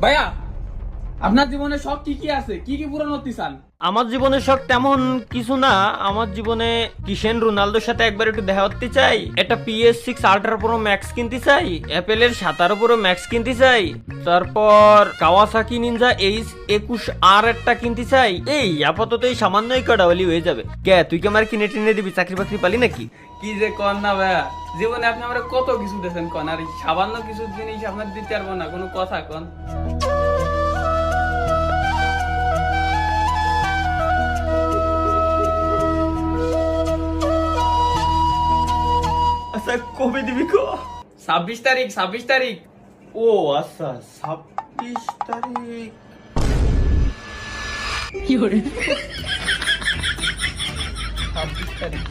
ভাইয়া, আপনার জীবনে শখ কি কি আছে, কি কি পূরণ করতে চান? আমার জীবনে শখ তেমন কিছু না। আমার জীবনে ক্রিস্টিয়ানো রোনালদোর সাথে একবার একটু দেখা করতে চাই, একটা PS6 আল্ট্রা প্রো ম্যাক্স কিনতে চাই, অ্যাপেলের 17 প্রো ম্যাক্স কিনতে চাই, তারপর কাওয়াসাকি নিনজা H21R একটা কিনতে চাই। এই আপাতত এই সামান্যই কটা হলি হয়ে যাবে। কে তুই কি আমার কিনে টিনে দিবি? চাকরি বাকরি পালি নাকি? কি যে কন না ভাইয়া, জীবনে আপনি আমরা কত কিছু দিয়েছেন কন, আর এই সামান্য কিছু জিনিস আপনার দিতে পারবো না, কোনো কথা কন। আচ্ছা কবে দিবি কো? 26 তারিখ, 26 তারিখ। ও আচ্ছা 26 তারিখ। 26 তারিখ।